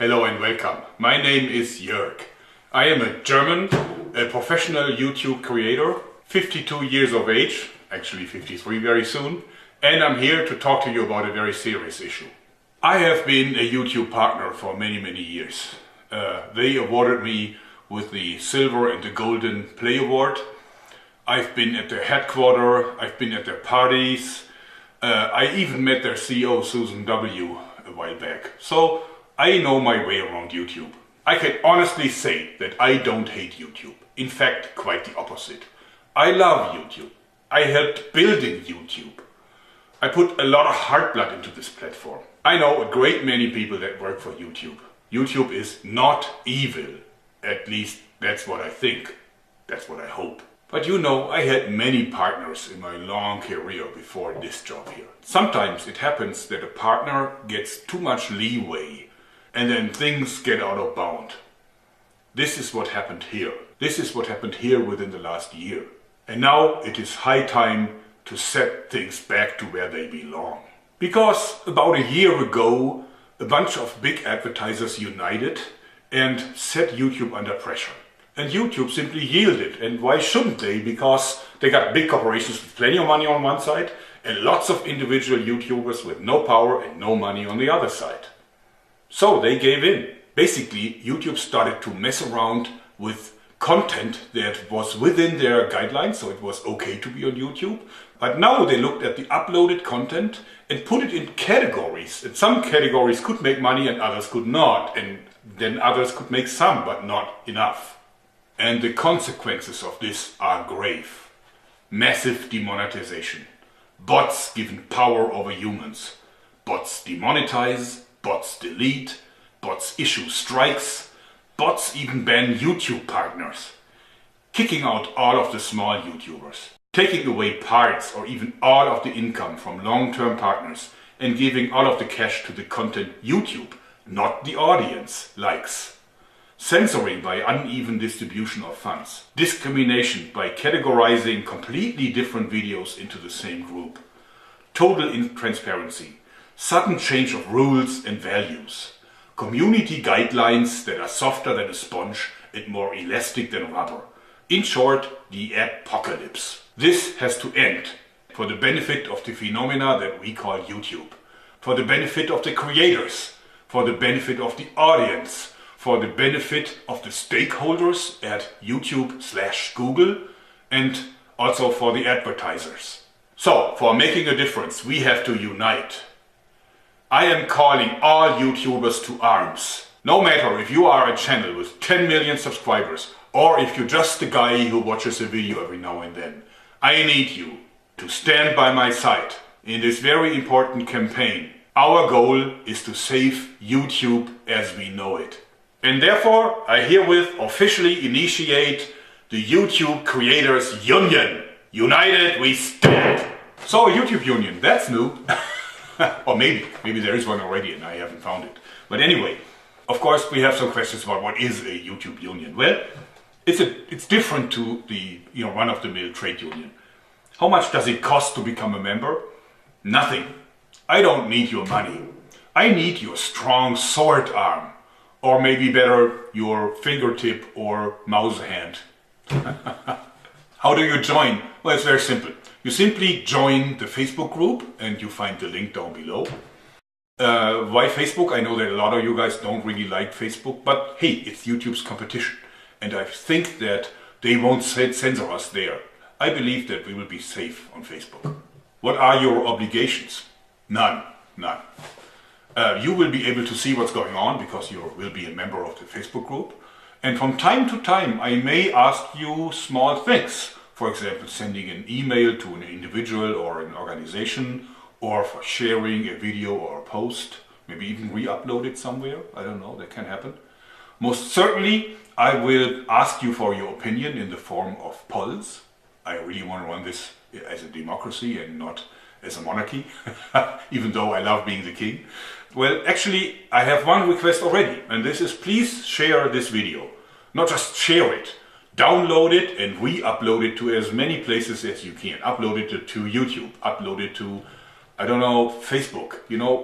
Hello and welcome. My name is Jörg. I am a German, a professional YouTube creator, 52 years of age, actually 53 very soon, and I'm here to talk to you about a very serious issue. I have been a YouTube partner for many years. They awarded me with the Silver and the Golden Play Award. I've been at their headquarters, I've been at their parties, I even met their CEO Susan W. a while back. So I know my way around YouTube. I can honestly say that I don't hate YouTube. In fact, quite the opposite. I love YouTube. I helped building YouTube. I put a lot of heart blood into this platform. I know a great many people that work for YouTube. YouTube is not evil. At least that's what I think. That's what I hope. But you know, I had many partners in my long career before this job here. Sometimes it happens that a partner gets too much leeway and then things get out of bound. This is what happened here. This is what happened here within the last year. And now it is high time to set things back to where they belong. Because about a year ago, a bunch of big advertisers united and set YouTube under pressure. And YouTube simply yielded. And why shouldn't they? Because they got big corporations with plenty of money on one side and lots of individual YouTubers with no power and no money on the other side. So they gave in. Basically, YouTube started to mess around with content that was within their guidelines, so it was okay to be on YouTube. But now they looked at the uploaded content and put it in categories. And some categories could make money and others could not. And then others could make some, but not enough. And the consequences of this are grave. Massive demonetization. Bots given power over humans. Bots demonetize, bots delete, bots issue strikes, bots even ban YouTube partners. Kicking out all of the small YouTubers. Taking away parts or even all of the income from long-term partners and giving all of the cash to the content YouTube, not the audience, likes. Censoring by uneven distribution of funds. Discrimination by categorizing completely different videos into the same group. Total intransparency. Sudden change of rules and values. Community guidelines that are softer than a sponge and more elastic than rubber. In short, the adpocalypse. This has to end for the benefit of the phenomena that we call YouTube. For the benefit of the creators. For the benefit of the audience. For the benefit of the stakeholders at YouTube/Google and also for the advertisers. So, for making a difference, we have to unite. I am calling all YouTubers to arms. No matter if you are a channel with 10 million subscribers or if you're just a guy who watches a video every now and then, I need you to stand by my side in this very important campaign. Our goal is to save YouTube as we know it. And therefore, I herewith officially initiate the YouTube Creators Union. United we stand. So, YouTube Union, that's new. Or maybe there is one already and I haven't found it. But anyway, of course we have some questions about what is a YouTube Union. Well, it's different to the run-of-the-mill trade union. How much does it cost to become a member? Nothing. I don't need your money. I need your strong sword arm. Or maybe better, your fingertip or mouse hand. How do you join? Well, it's very simple. You simply join the Facebook group and you find the link down below. Why Facebook? I know that a lot of you guys don't really like Facebook, but hey, it's YouTube's competition. And I think that they won't censor us there. I believe that we will be safe on Facebook. What are your obligations? None. You will be able to see what's going on because you will be a member of the Facebook group. And from time to time, I may ask you small things. For example, sending an email to an individual or an organization, or for sharing a video or a post, maybe even re-upload it somewhere. I don't know, that can happen. Most certainly, I will ask you for your opinion in the form of polls. I really want to run this as a democracy and not as a monarchy, even though I love being the king. Well, actually, I have one request already, and this is please share this video. Not just share it, download it and re-upload it to as many places as you can. Upload it to YouTube, upload it to, I don't know, Facebook,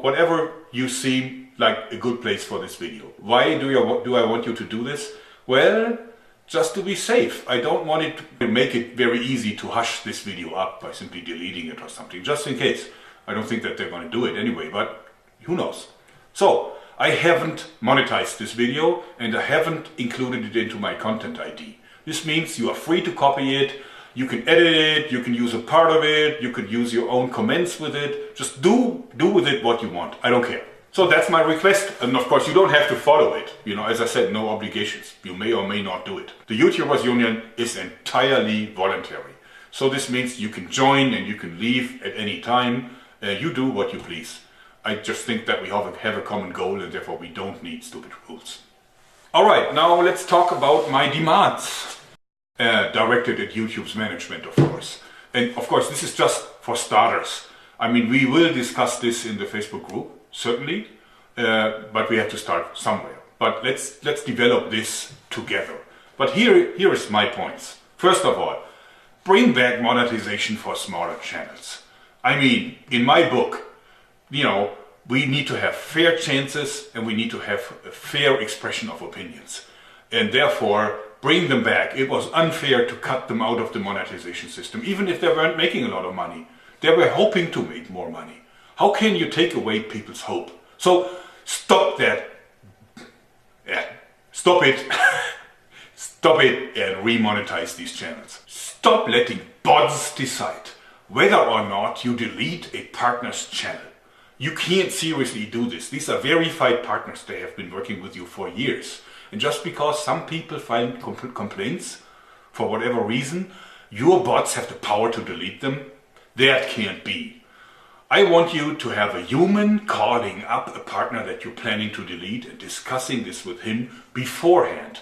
whatever you see like a good place for this video. Why do I want you to do this? Well, just to be safe. I don't want it to make it very easy to hush this video up by simply deleting it or something, just in case. I don't think that they're going to do it anyway, but who knows. So, I haven't monetized this video and I haven't included it into my content ID. This means you are free to copy it, you can edit it, you can use a part of it, you could use your own comments with it. Just do with it what you want. I don't care. So that's my request, and of course you don't have to follow it. You know, as I said, no obligations. You may or may not do it. The YouTubers Union is entirely voluntary. So this means you can join and you can leave at any time. You do what you please. I just think that we have a common goal and therefore we don't need stupid rules. Alright, now let's talk about my demands. Directed at YouTube's management, of course. And of course this is just for starters. I mean, we will discuss this in the Facebook group. Certainly, but we have to start somewhere. But let's develop this together. But here is my points. First of all, bring back monetization for smaller channels. I mean, in my book, you know, we need to have fair chances and we need to have a fair expression of opinions. And therefore, bring them back. It was unfair to cut them out of the monetization system, even if they weren't making a lot of money. They were hoping to make more money. How can you take away people's hope? So stop that. Yeah, stop it. Stop it and remonetize these channels. Stop letting bots decide whether or not you delete a partner's channel. You can't seriously do this. These are verified partners. They have been working with you for years. And just because some people file complaints for whatever reason, your bots have the power to delete them. That can't be. I want you to have a human calling up a partner that you're planning to delete and discussing this with him beforehand.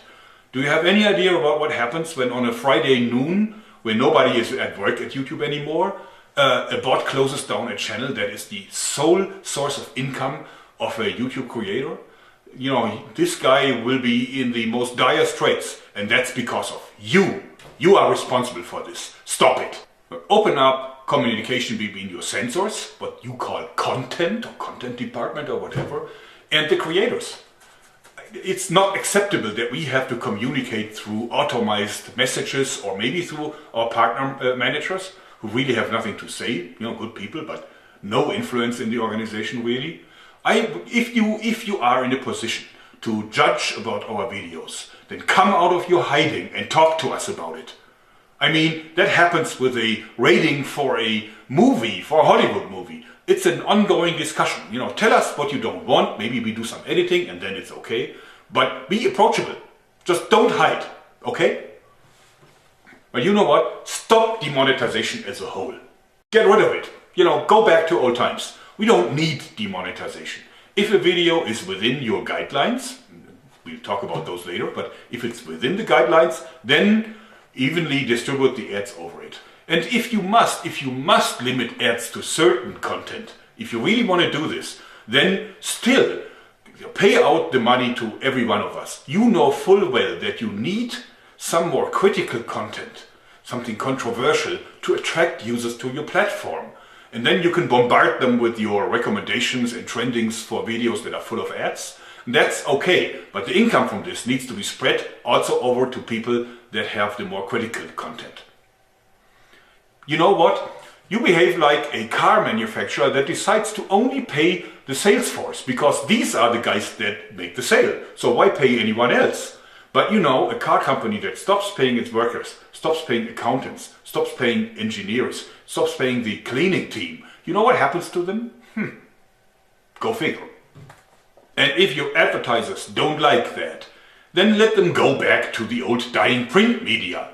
Do you have any idea about what happens when on a Friday noon, when nobody is at work at YouTube anymore, a bot closes down a channel that is the sole source of income of a YouTube creator? You know, this guy will be in the most dire straits, and that's because of you. You are responsible for this. Stop it. Open up communication between your censors, what you call content or content department or whatever, and the creators. It's not acceptable that we have to communicate through automized messages or maybe through our partner managers who really have nothing to say, you know, good people, but no influence in the organization really. If you are in a position to judge about our videos, then come out of your hiding and talk to us about it. I mean, that happens with a rating for a movie, for a Hollywood movie. It's an ongoing discussion. You know, tell us what you don't want. Maybe we do some editing and then it's okay. But be approachable. Just don't hide, okay? But you know what? Stop demonetization as a whole. Get rid of it. You know, go back to old times. We don't need demonetization. If a video is within your guidelines, we'll talk about those later, but if it's within the guidelines, then evenly distribute the ads over it. And if you must limit ads to certain content, if you really want to do this, then still pay out the money to every one of us. You know full well that you need some more critical content, something controversial to attract users to your platform. And then you can bombard them with your recommendations and trendings for videos that are full of ads. That's okay, but the income from this needs to be spread also over to people that have the more critical content. You know what? You behave like a car manufacturer that decides to only pay the sales force because these are the guys that make the sale. So why pay anyone else? But you know, a car company that stops paying its workers, stops paying accountants, stops paying engineers, stops paying the cleaning team, you know what happens to them? Go figure. And if your advertisers don't like that, then let them go back to the old dying print media.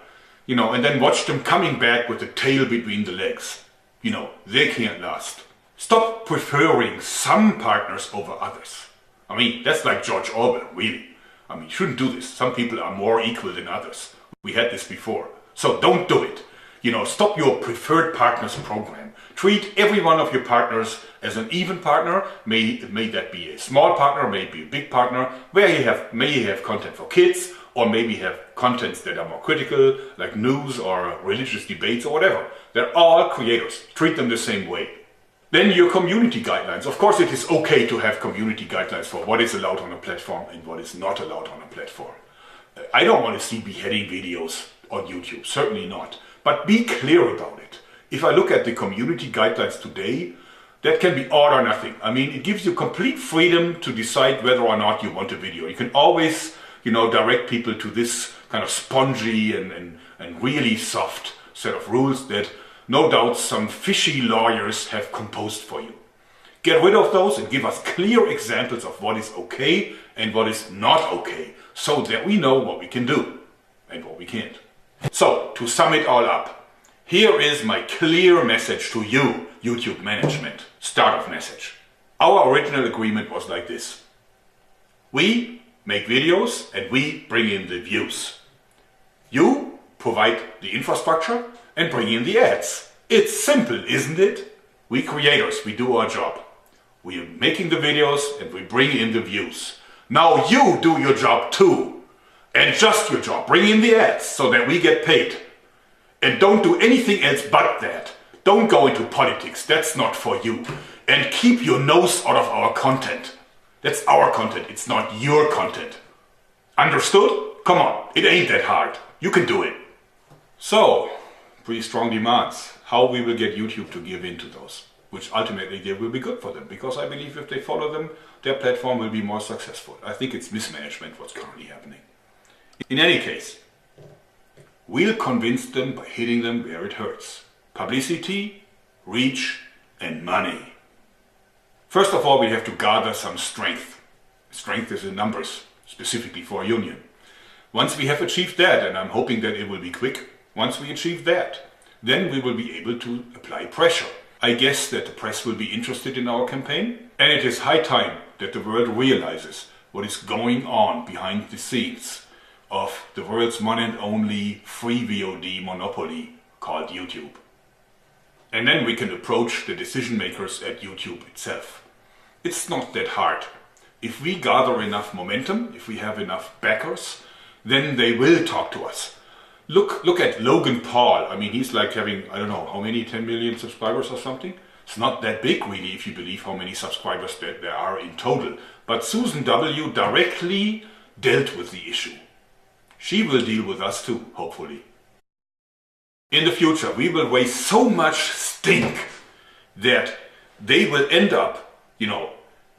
You know, and then watch them coming back with the tail between the legs. You know, they can't last. Stop preferring some partners over others. I mean, that's like George Orwell, really. I mean, you shouldn't do this. Some people are more equal than others. We had this before. So don't do it. You know, stop your preferred partners program. Treat every one of your partners as an even partner. May that be a small partner, maybe a big partner, where may you have content for kids, or maybe have contents that are more critical, like news or religious debates or whatever. They're all creators. Treat them the same way. Then your community guidelines. Of course, it is okay to have community guidelines for what is allowed on a platform and what is not allowed on a platform. I don't want to see beheading videos on YouTube, certainly not. But be clear about it. If I look at the community guidelines today, that can be all or nothing. I mean, it gives you complete freedom to decide whether or not you want a video. You can always, direct people to this kind of spongy and really soft set of rules that no doubt some fishy lawyers have composed for you. Get rid of those and give us clear examples of what is okay and what is not okay, so that we know what we can do and what we can't. So, to sum it all up, here is my clear message to you, YouTube management. Start of message. Our original agreement was like this. We make videos and we bring in the views. You provide the infrastructure and bring in the ads. It's simple, isn't it? We creators, we do our job. We are making the videos and we bring in the views. Now you do your job too. And just your job. Bring in the ads so that we get paid. And don't do anything else but that. Don't go into politics, that's not for you. And keep your nose out of our content. That's our content, it's not your content. Understood? Come on, it ain't that hard. You can do it. So, pretty strong demands. How we will get YouTube to give in to those. Which ultimately they will be good for them. Because I believe if they follow them, their platform will be more successful. I think it's mismanagement what's currently happening. In any case, we'll convince them by hitting them where it hurts. Publicity, reach, and money. First of all, we have to gather some strength. Strength is in numbers, specifically for a union. Once we have achieved that, and I'm hoping that it will be quick, once we achieve that, then we will be able to apply pressure. I guess that the press will be interested in our campaign, and it is high time that the world realizes what is going on behind the scenes of the world's one and only free VOD monopoly called YouTube. And then we can approach the decision makers at YouTube itself. It's not that hard. If we gather enough momentum, if we have enough backers, then they will talk to us. Look at Logan Paul. I mean, he's like having, I don't know, how many, 10 million subscribers or something? It's not that big really if you believe how many subscribers there are in total. But Susan W. directly dealt with the issue. She will deal with us too, hopefully. In the future, we will raise so much stink that they will end up,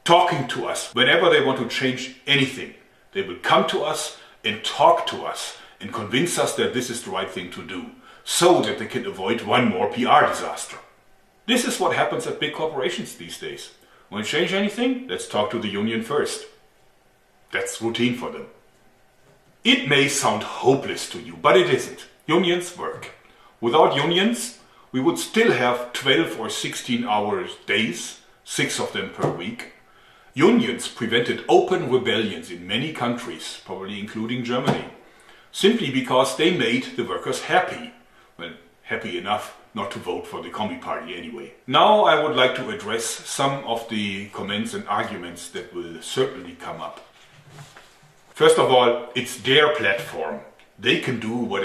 talking to us whenever they want to change anything. They will come to us and talk to us and convince us that this is the right thing to do, so that they can avoid one more PR disaster. This is what happens at big corporations these days. Want to change anything? Let's talk to the union first. That's routine for them. It may sound hopeless to you, but it isn't. Unions work. Without unions, we would still have 12 or 16-hour days, 6 of them per week. Unions prevented open rebellions in many countries, probably including Germany, simply because they made the workers happy. Well, happy enough not to vote for the Commie Party anyway. Now I would like to address some of the comments and arguments that will certainly come up. First of all, it's their platform. They can do whatever